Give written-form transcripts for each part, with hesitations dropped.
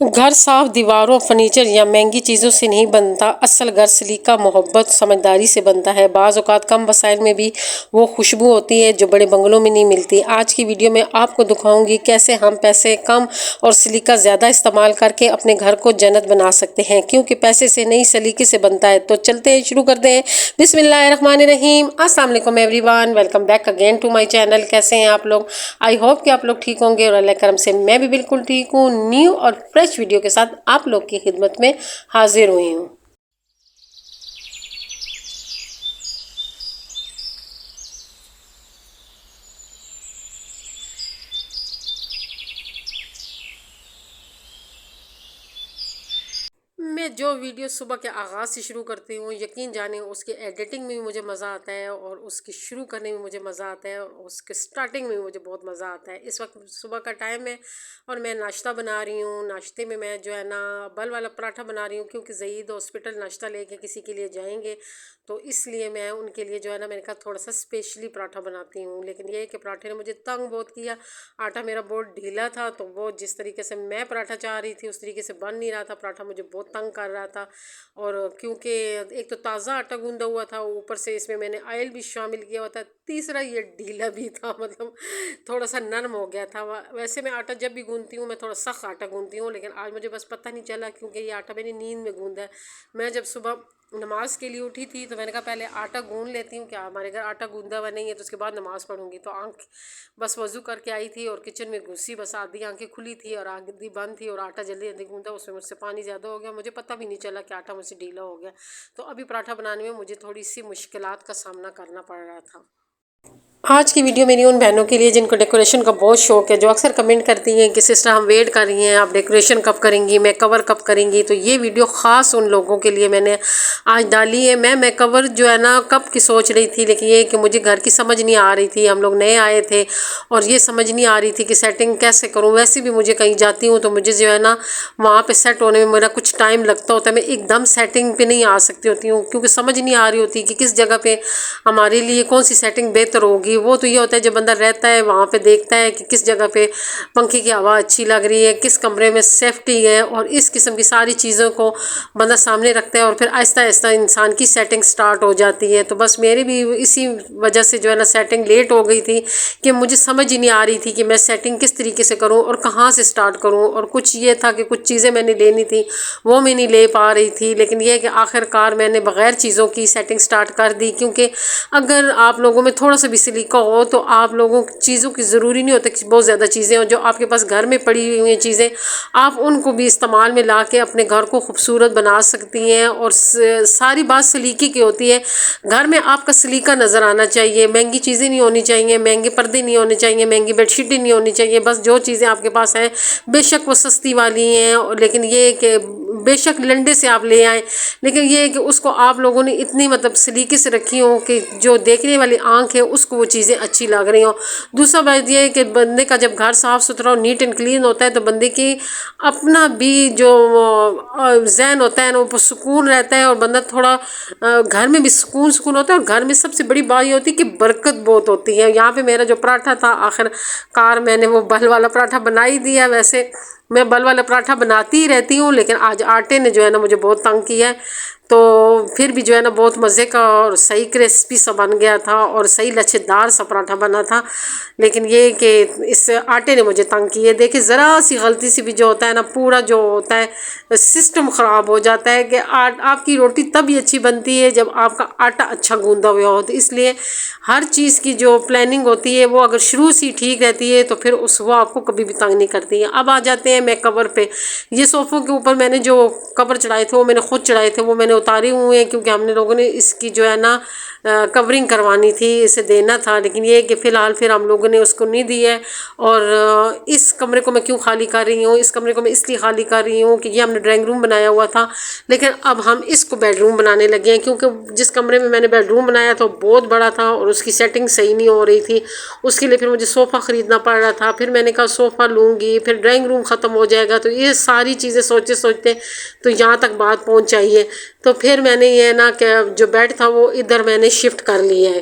घर साफ दीवारों, फर्नीचर या महंगी चीज़ों से नहीं बनता। असल घर सलीका, मोहब्बत, समझदारी से बनता है। बाज़ औक़ात कम वसाइल में भी वो खुशबू होती है जो बड़े बंगलों में नहीं मिलती। आज की वीडियो में आपको दिखाऊंगी कैसे हम पैसे कम और सलीका ज़्यादा इस्तेमाल करके अपने घर को जन्नत बना सकते हैं, क्योंकि पैसे से नहीं सलीके से बनता है। तो चलते हैं, शुरू करते हैं। बिस्मिल्लाहिर्रहमानिर्रहीम। अस्सलाम वालेकुम everyone, welcome back again to my channel. कैसे हैं आप लोग? आई होप कि आप लोग ठीक होंगे और अल्लाह करम से मैं भी बिल्कुल ठीक हूँ। न्यू और फ्रेश वीडियो के साथ आप लोग की खिदमत में हाजिर हुई हूँ। मैं जो वीडियो सुबह के आगाज़ से शुरू करती हूँ, यकीन जाने उसकी एडिटिंग में भी मुझे मज़ा आता है और उसकी शुरू करने में मुझे मज़ा आता है और उसके स्टार्टिंग में भी मुझे बहुत मज़ा आता है। इस वक्त सुबह का टाइम है और मैं नाश्ता बना रही हूँ। नाश्ते में मैं जो है ना बल वाला पराठा बना रही हूँ, क्योंकि ज़ईद हॉस्पिटल नाश्ता लेके किसी के लिए जाएंगे, तो इसलिए मैं उनके लिए जो है ना मैंने कहा थोड़ा सा स्पेशली पराठा बनाती हूँ। लेकिन ये है कि पराठे ने मुझे तंग बहुत किया। आटा मेरा बहुत ढीला था, तो वो जिस तरीके से मैं पराठा चाह रही थी उस तरीके से बन नहीं रहा था। पराठा मुझे बहुत तंग कर रहा था, और क्योंकि एक तो ताज़ा आटा गूंदा हुआ था, ऊपर से इसमें मैंने ऑयल भी शामिल किया हुआ था, तीसरा ये ढीला भी था, मतलब थोड़ा सा नरम हो गया था। वैसे मैं आटा जब भी गूंदती हूँ मैं थोड़ा सख्त आटा गूंदती हूँ, लेकिन आज मुझे बस पता नहीं चला, क्योंकि ये आटा मैंने नींद में गूंदा है। मैं जब सुबह नमाज के लिए उठी थी तो मैंने कहा पहले आटा गूंद लेती हूँ, क्या हमारे घर आटा गूंदा हुआ नहीं है, तो उसके बाद नमाज़ पढ़ूंगी। तो आँख बस वज़ू करके आई थी और किचन में घुसी, बस आधी आंखें खुली थी और आधी बंद थी, और आटा जल्दी जल्दी गूंदा, उसमें मुझसे पानी ज़्यादा हो गया, मुझे पता भी नहीं चला कि आटा मुझसे ढीला हो गया। तो अभी पराठा बनाने में मुझे थोड़ी सी मुश्किलात का सामना करना पड़ रहा था। आज की वीडियो मेरी उन बहनों के लिए जिनको डेकोरेशन का बहुत शौक है, जो अक्सर कमेंट करती हैं कि सिस्टर हम वेट कर रही हैं, आप डेकोरेशन कब करेंगी, मैं कवर कब करेंगी। तो ये वीडियो ख़ास उन लोगों के लिए मैंने आज डाली है। मैं कवर जो है ना कब की सोच रही थी, लेकिन ये कि मुझे घर की समझ नहीं आ रही थी। हम लोग नए आए थे और ये समझ नहीं आ रही थी कि सेटिंग कैसे करूँ। वैसे भी मुझे कहीं जाती हूँ तो मुझे जो है ना वहाँ पर सेट होने में मेरा कुछ टाइम लगता होता है। मैं एकदम सेटिंग पर नहीं आ सकती होती हूँ, क्योंकि समझ नहीं आ रही होती कि किस जगह पर हमारे लिए कौन सी सेटिंग बेहतर होगी। वो तो ये होता है जब बंदा रहता है वहाँ पे देखता है कि किस जगह पे पंखे की हवा अच्छी लग रही है, किस कमरे में सेफ्टी है, और इस किस्म की सारी चीज़ों को बंदा सामने रखता है, और फिर आहिस्ता आहिस्ता इंसान की सेटिंग स्टार्ट हो जाती है। तो बस मेरी भी इसी वजह से जो है ना सेटिंग लेट हो गई थी, कि मुझे समझ ही नहीं आ रही थी कि मैं सेटिंग किस तरीके से करूँ और कहाँ से स्टार्ट करूँ। और कुछ ये था कि कुछ चीज़ें मैंने लेनी थी वो मैं नहीं ले पा रही थी, लेकिन यह कि आखिरकार मैंने बग़ैर चीज़ों की सेटिंग स्टार्ट कर दी। क्योंकि अगर आप लोगों में थोड़ा सा भी सलीका हो तो आप लोगों चीज़ों की ज़रूरी नहीं होता कि बहुत ज़्यादा चीज़ें हो, जो आपके पास घर में पड़ी हुई चीज़ें आप उनको भी इस्तेमाल में ला के अपने घर को खूबसूरत बना सकती हैं। और सारी बात सलीके की होती है। घर में आपका सलीका नज़र आना चाहिए, महंगी चीज़ें नहीं होनी चाहिए, महंगे पर्दे नहीं होने चाहिए, महंगी बेडशीटें नहीं होनी चाहिए। बस जो चीज़ें आपके पास हैं, बेशक वो सस्ती वाली हैं, लेकिन ये कि बेशक लंडे से आप ले आएँ, लेकिन ये है कि उसको आप लोगों ने इतनी मतलब सलीके से रखी हो कि जो देखने वाली आंख है उसको वो चीज़ें अच्छी लग रही हो। दूसरा बात ये है कि बंदे का जब घर साफ़ सुथरा और नीट एंड क्लीन होता है तो बंदे की अपना भी जो जहन होता है ना वो सुकून रहता है, और बंदा थोड़ा घर में भी सुकून होता है। और घर में सबसे बड़ी बात ये होती है कि बरकत बहुत होती है। यहाँ पे मेरा जो पराठा था, आखिरकार मैंने वो बल वाला पराठा बना ही दिया। वैसे मैं बल वाला पराठा बनाती ही रहती हूँ, लेकिन आज आटे ने जो है ना मुझे बहुत तंग किया है। तो फिर भी जो है ना बहुत मज़े का और सही क्रिस्पी सा बन गया था और सही लच्छेदार सा पराठा बना था। लेकिन ये कि इस आटे ने मुझे तंग किए। देखिए ज़रा सी गलती से भी जो होता है ना पूरा जो होता है सिस्टम ख़राब हो जाता है। कि आपकी रोटी तभी अच्छी बनती है जब आपका आटा अच्छा गूंदा हुआ हो। तो इसलिए हर चीज़ की जो प्लानिंग होती है वो अगर शुरू से ठीक रहती है तो फिर वो आपको कभी भी तंग नहीं करती है। अब आ जाते हैं मैं कवर पे। ये सोफ़ों के ऊपर मैंने जो कवर चढ़ाए थे वो मैंने खुद चढ़ाए थे, वो मैंने उतारे हुए हैं, क्योंकि हमने लोगों ने इसकी जो है ना कवरिंग करवानी थी, इसे देना था। लेकिन ये है कि फ़िलहाल फिर हम लोगों ने उसको नहीं दी है। और इस कमरे को मैं क्यों खाली कर रही हूँ, इस कमरे को मैं इसलिए खाली कर रही हूँ कि ये हमने ड्राइंग रूम बनाया हुआ था, लेकिन अब हम इसको बेडरूम बनाने लगे हैं। क्योंकि जिस कमरे में मैंने बेडरूम बनाया था वो बहुत बड़ा था और उसकी सेटिंग सही नहीं हो रही थी। उसके लिए फिर मुझे सोफ़ा ख़रीदना पड़ रहा था। फिर मैंने कहा सोफ़ा लूँगी, फिर ड्राइंग रूम ख़त्म हो जाएगा। तो ये सारी चीज़ें सोचते सोचते तो यहाँ तक बात पहुँच आई है। तो फिर मैंने ये ना कि जो बेड था वो इधर मैंने शिफ्ट कर लिया है।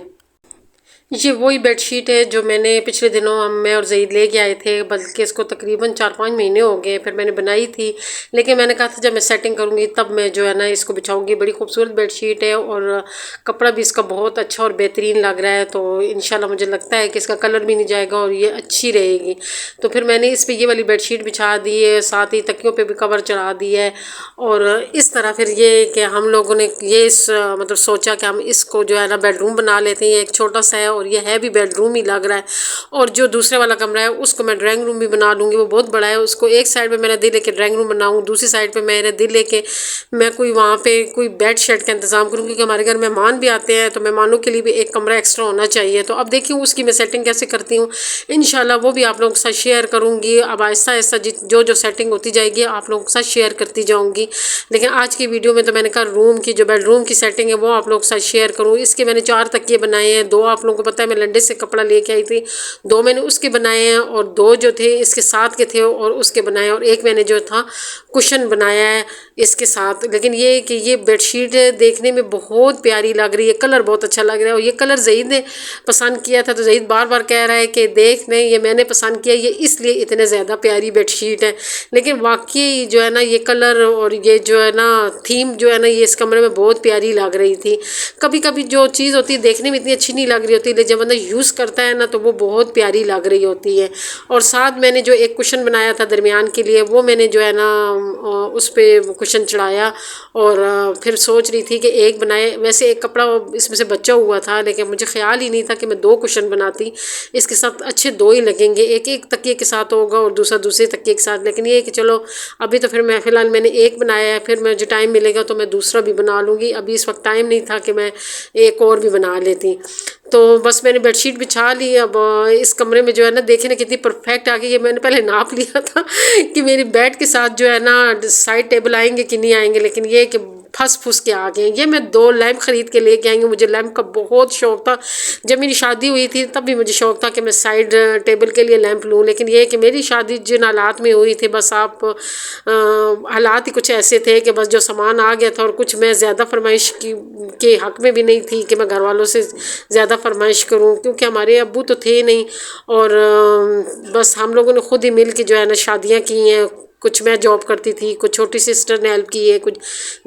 ये वही बेडशीट है जो मैंने पिछले दिनों हम मैं और ज़ईद लेके आए थे, बल्कि इसको तकरीबन 4-5 महीने हो गए। फिर मैंने बनाई थी, लेकिन मैंने कहा था जब मैं सेटिंग करूँगी तब मैं जो है ना इसको बिछाऊँगी। बड़ी खूबसूरत बेडशीट है और कपड़ा भी इसका बहुत अच्छा और बेहतरीन लग रहा है, तो इंशाल्लाह मुझे लगता है कि इसका कलर भी नहीं जाएगा और ये अच्छी रहेगी। तो फिर मैंने इस पर ये वाली बेडशीट बिछा दी है, साथ ही तकियों पर भी कवर चढ़ा दिया है। और इस तरह फिर ये कि हम लोगों ने ये मतलब सोचा कि हम इसको जो है ना बेडरूम बना लेते हैं। ये एक छोटा सा है और ये है भी बेडरूम ही लग रहा है। और जो दूसरे वाला कमरा है उसको मैं ड्राइंग रूम भी बना लूँगी, वो बहुत बड़ा है। उसको एक साइड पे मेरा दिल है कि ड्राइंग रूम बनाऊँ, दूसरी साइड पे मेरा दिल है कि मैं कोई वहाँ पे कोई बेड शेड का इंतज़ाम करूँ, क्योंकि हमारे घर मेहमान भी आते हैं तो मेहमानों के लिए भी एक कमरा एक्स्ट्रा होना चाहिए। तो अब देखिए उसकी मैं सेटिंग कैसे करती हूँ, इंशाल्लाह वो भी आप लोगों के साथ शेयर करूँगी। अब आहिस्ता आहिस्ता जो जो सेटिंग होती जाएगी आप लोगों के साथ शेयर करती जाऊँगी। लेकिन आज की वीडियो में तो मैंने कहा रूम की जो बेडरूम की सेटिंग है वो आप लोगों के साथ शेयर करूँ। इसके मैंने 4 तकिए बनाए हैं, 2 आप लोगों को पता है मैं लंडे से कपड़ा लेके आई थी, 2 मैंने उसके बनाए हैं और 2 जो थे इसके साथ के थे और उसके बनाए, और एक मैंने जो था कुशन बनाया है इसके साथ। लेकिन ये कि ये बेडशीट देखने में बहुत प्यारी लग रही है, कलर बहुत अच्छा लग रहा है। और ये कलर ज़ईद ने पसंद किया था, तो ज़ईद बार बार कह रहा है कि देख नहीं ये मैंने पसंद किया, ये इसलिए इतने ज़्यादा प्यारी बेडशीट है। लेकिन वाकई जो है ना ये कलर और ये जो है ना थीम जो है ना ये इस कमरे में बहुत प्यारी लग रही थी। कभी कभी जो चीज़ होती है देखने में इतनी अच्छी नहीं लग रही होती, लेकिन जब बंदा यूज़ करता है ना तो वो बहुत प्यारी लग रही होती है। और साथ मैंने जो एक कुशन बनाया था दरमियान के लिए, वो मैंने जो है ना उस पर कुशन चढ़ाया। और फिर सोच रही थी कि एक बनाए, वैसे एक कपड़ा इसमें से बचा हुआ था, लेकिन मुझे ख्याल ही नहीं था कि मैं 2 कुशन बनाती। इसके साथ अच्छे 2 ही लगेंगे, एक एक तकिए के साथ होगा और दूसरा दूसरे तकिए के साथ। लेकिन ये कि चलो अभी तो फिर मैं फ़िलहाल मैंने एक बनाया है, फिर मुझे टाइम मिलेगा तो मैं दूसरा भी बना लूँगी। अभी इस वक्त टाइम नहीं था कि मैं एक और भी बना लेती। तो बस मैंने बेडशीट बिछा ली। अब इस कमरे में जो है ना देखे ना कितनी परफेक्ट आ गई। ये मैंने पहले नाप लिया था कि मेरी बेड के साथ जो है ना साइड टेबल आएंगे कि नहीं आएंगे, लेकिन ये कि फंस फुस के आ गए। ये मैं 2 लैंप ख़रीद के लेके आई हूँ, मुझे लैंप का बहुत शौक़ था। जब मेरी शादी हुई थी तब भी मुझे शौक़ था कि मैं साइड टेबल के लिए लैंप लूँ, लेकिन ये कि मेरी शादी जिन हालात में हुई थी, बस आप हालात ही कुछ ऐसे थे कि बस जो सामान आ गया था। और कुछ मैं ज़्यादा फरमाइश की के हक़ में भी नहीं थी कि मैं घर वालों से ज़्यादा फरमाइश करूं, क्योंकि हमारे अब्बू तो थे नहीं। और बस हम लोगों ने खुद ही मिल के जो है ना शादियां की हैं। कुछ मैं जॉब करती थी, कुछ छोटी सिस्टर ने हेल्प की है, कुछ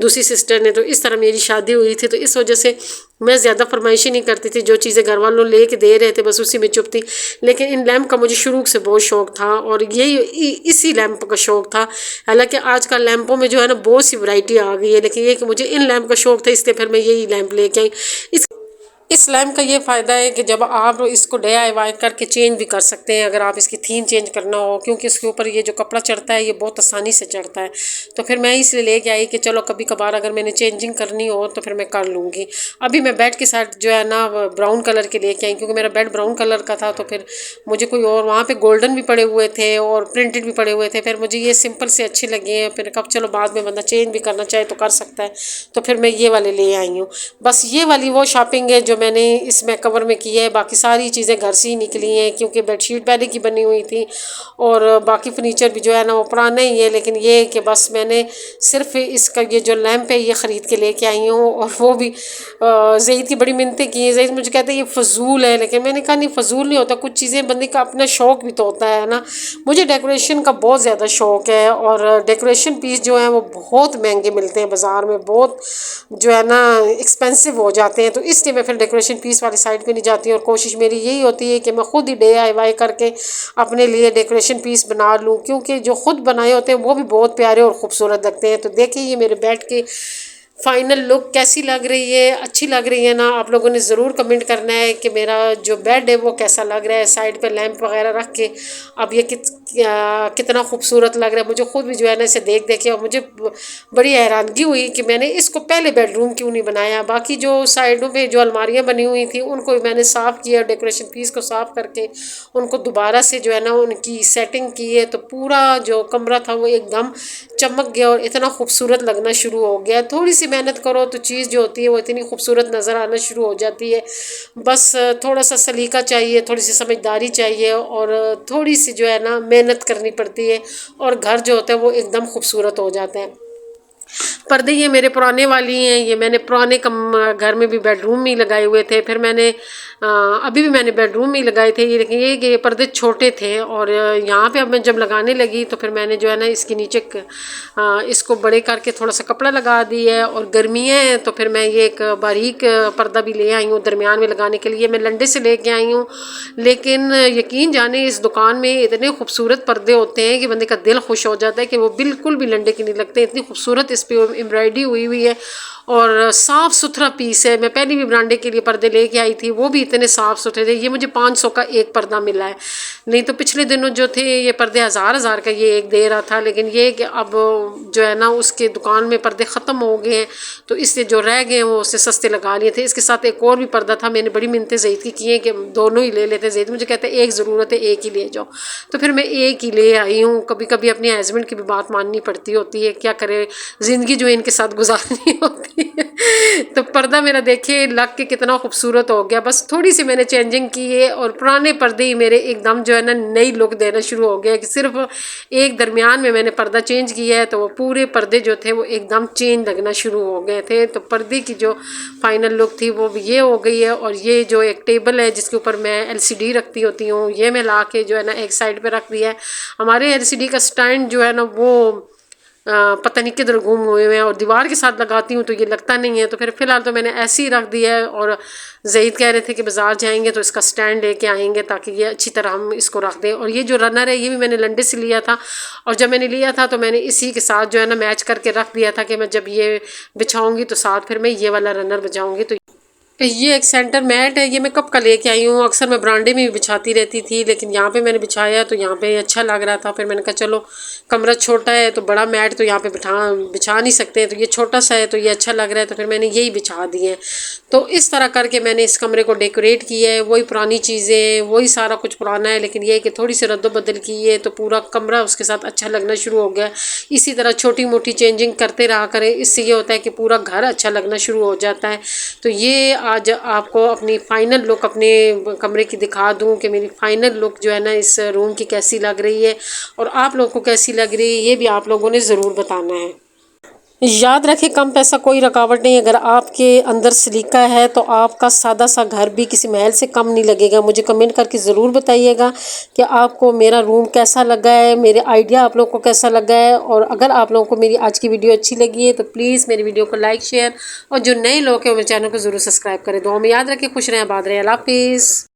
दूसरी सिस्टर ने। तो इस तरह मेरी शादी हुई थी, तो इस वजह से मैं ज़्यादा फरमाइशी नहीं करती थी। जो चीज़ें घर वालों ले के दे रहे थे बस उसी में चुप थी। लेकिन इन लैंप का मुझे शुरू से बहुत शौक़ था और यही इसी लैंप का शौक़ था। हालांकि आजकल लैंपों में जो है ना बहुत सी वैरायटी आ गई है, लेकिन ये कि मुझे इन लैंप का शौक़ था, इसलिए फिर मैं यही लैंप लेके आई। इस लैम्प का ये फ़ायदा है कि जब आप इसको DIY करके चेंज भी कर सकते हैं, अगर आप इसकी थीम चेंज करना हो, क्योंकि इसके ऊपर ये जो कपड़ा चढ़ता है ये बहुत आसानी से चढ़ता है। तो फिर मैं इसलिए लेके आई कि चलो कभी कभार अगर मैंने चेंजिंग करनी हो तो फिर मैं कर लूँगी। अभी मैं बेड के साथ जो है ना ब्राउन कलर के लेके आई, क्योंकि मेरा बेड ब्राउन कलर का था। तो फिर मुझे कोई और वहाँ पर गोल्डन भी पड़े हुए थे और प्रिंटेड भी पड़े हुए थे, फिर मुझे ये सिंपल से अच्छे लगे हैं। फिर कब चलो बाद में बंदा चेंज भी करना चाहे तो कर सकता है, तो फिर मैं ये वाले ले आई हूँ। बस ये वाली वो शॉपिंग है जो मैंने इसमें कवर में की है। बाकी सारी चीज़ें घर से ही निकली हैं, क्योंकि बेडशीट पहले की बनी हुई थी और बाकी फर्नीचर भी जो है ना वो पुराना ही है। लेकिन ये है कि बस मैंने सिर्फ इसका ये जो लैंप है ये ख़रीद के लेके आई हूँ, और वो भी ज़ईद की बड़ी मिन्नतें की हैं। ज़ईद मुझे कहते हैं ये फ़जूल है, लेकिन मैंने कहा नहीं फ़जूल नहीं होता, कुछ चीज़ें बंदे का अपना शौक़ भी तो होता है ना। मुझे डेकोरेशन का बहुत ज़्यादा शौक़ है और डेकोरेशन पीस जो हैं वो बहुत महंगे मिलते हैं बाज़ार में, बहुत जो है ना एक्सपेंसिव हो जाते हैं। तो इसलिए मैं फिर डेकोरेशन पीस वाली साइड पे नहीं जाती, और कोशिश मेरी यही होती है कि मैं खुद ही DIY करके अपने लिए डेकोरेशन पीस बना लूँ, क्योंकि जो खुद बनाए होते हैं वो भी बहुत प्यारे और ख़ूबसूरत लगते हैं। तो देखिए ये मेरे बेड के फाइनल लुक कैसी लग रही है, अच्छी लग रही है ना? आप लोगों ने ज़रूर कमेंट करना है कि मेरा जो बेड है वो कैसा लग रहा है साइड पे लैंप वगैरह रख के। अब ये कितना खूबसूरत लग रहा है। मुझे खुद भी जो है ना इसे देख देख के और मुझे बड़ी हैरानगी हुई कि मैंने इसको पहले बेडरूम क्यों नहीं बनाया। बाकी जो साइडों पे जो अलमारियाँ बनी हुई थी उनको मैंने साफ़ किया, डेकोरेशन पीस को साफ़ करके उनको दोबारा से जो है ना उनकी सेटिंग की है, तो पूरा जो कमरा था वो एकदम चमक गया और इतना खूबसूरत लगना शुरू हो गया। थोड़ी सी मेहनत करो तो चीज़ जो होती है वो इतनी खूबसूरत नज़र आना शुरू हो जाती है। बस थोड़ा सा सलीका चाहिए, थोड़ी सी समझदारी चाहिए और थोड़ी सी जो है ना मेहनत करनी पड़ती है, और घर जो होता है वो एकदम खूबसूरत हो जाता है। पर्दे ये मेरे पुराने वाली हैं, ये मैंने पुराने घर में भी बेडरूम में ही लगाए हुए थे। फिर मैंने अभी भी मैंने बेडरूम में ही लगाए थे। ये देखिए ये पर्दे छोटे थे और यहाँ पे अब मैं जब लगाने लगी तो फिर मैंने जो है ना इसके नीचे इसको बड़े करके थोड़ा सा कपड़ा लगा दिया है। और गर्मियाँ हैं तो फिर मैं ये एक बारीक पर्दा भी ले आई हूँ दरमियान में लगाने के लिए। मैं लंडे से लेके आई हूँ, लेकिन यकीन जाने इस दुकान में इतने खूबसूरत पर्दे होते हैं कि बंदे का दिल खुश हो जाता है कि वो बिल्कुल भी लंडे के नहीं लगते। इतनी खूबसूरत इस पर एम्ब्रॉयडरी हुई हुई है और साफ़ सुथरा पीस है। मैं पहले भी ब्रांडे के लिए पर्दे लेके आई थी, वो भी इतने साफ़ सुथरे थे। ये मुझे 500 का एक पर्दा मिला है, नहीं तो पिछले दिनों जो थे ये पर्दे हज़ार का ये एक दे रहा था। लेकिन ये कि अब जो है ना उसके दुकान में पर्दे ख़त्म हो गए हैं, तो इससे जो रह गए वो उससे सस्ते लगा लिए थे। इसके साथ एक और भी पर्दा था, मैंने बड़ी मिन्नतें ज़ैद की हैं कि दोनों ही ले लेते। ज़ैद मुझे कहते एक ज़रूरत है, एक ही ले जाओ, तो फिर मैं एक ही ले आई हूँ। कभी कभी अपने हस्बैंड की भी बात माननी पड़ती होती है, क्या करे, ज़िंदगी जो इनके साथ गुजारनी होती है। तो पर्दा मेरा देखिए लग के कितना खूबसूरत हो गया। बस थोड़ी सी मैंने चेंजिंग की है और पुराने पर्दे ही मेरे एकदम जो है ना नई लुक देना शुरू हो गया। कि सिर्फ एक दरमियान में मैंने पर्दा चेंज किया है तो वो पूरे पर्दे जो थे वो एकदम चेंज लगना शुरू हो गए थे। तो पर्दे की जो फाइनल लुक थी वो ये हो गई है। और ये जो एक टेबल है जिसके ऊपर मैं LCD रखती होती हूँ, ये मैं ला के जो है ना एक साइड पे रख दिया है। हमारे LCD का स्टैंड जो है ना वो पता नहीं किधर गुम हुए हैं और दीवार के साथ लगाती हूँ तो ये लगता नहीं है। तो फिर फ़िलहाल तो मैंने ऐसे ही रख दिया है। और ज़ईद कह रहे थे कि बाज़ार जाएंगे तो इसका स्टैंड लेके आएंगे ताकि ये अच्छी तरह हम इसको रख दें। और ये जो रनर है ये भी मैंने लंडे से लिया था, और जब मैंने लिया था तो मैंने इसी के साथ जो है ना मैच करके रख दिया था कि मैं जब ये बिछाऊँगी तो साथ फिर मैं ये वाला रनर बिछाऊँगी। तो ये एक सेंटर मैट है, ये मैं कब का लेके आई हूँ। अक्सर मैं ब्रांडे में भी बिछाती रहती थी, लेकिन यहाँ पे मैंने बिछाया तो यहाँ पे अच्छा लग रहा था। फिर मैंने कहा चलो कमरा छोटा है तो बड़ा मैट तो यहाँ पे बिछा नहीं सकते, तो ये छोटा सा है तो ये अच्छा लग रहा है, तो फिर मैंने यही बिछा दिए हैं। तो इस तरह करके मैंने इस कमरे को डेकोरेट किया है। वही पुरानी चीज़ें, वही सारा कुछ पुराना है, लेकिन ये कि थोड़ी सी रद्दोबदल की है तो पूरा कमरा उसके साथ अच्छा लगना शुरू हो गया। इसी तरह छोटी मोटी चेंजिंग करते रहा करें, इससे ये होता है कि पूरा घर अच्छा लगना शुरू हो जाता है। तो ये आज आपको अपनी फ़ाइनल लुक अपने कमरे की दिखा दूं कि मेरी फ़ाइनल लुक जो है ना इस रूम की कैसी लग रही है और आप लोगों को कैसी लग रही है, ये भी आप लोगों ने ज़रूर बताना है। याद रखें, कम पैसा कोई रुकावट नहीं। अगर आपके अंदर सलीका है तो आपका सादा सा घर भी किसी महल से कम नहीं लगेगा। मुझे कमेंट करके ज़रूर बताइएगा कि आपको मेरा रूम कैसा लगा है, मेरे आइडिया आप लोगों को कैसा लगा है। और अगर आप लोगों को मेरी आज की वीडियो अच्छी लगी है तो प्लीज़ मेरी वीडियो को लाइक शेयर, और जो नए लोग हैं वो मेरे चैनल को ज़रूर सब्सक्राइब करें। दुआ में याद रखें, खुश रहें, आबाद रहें, अल्लाह हाफिज़।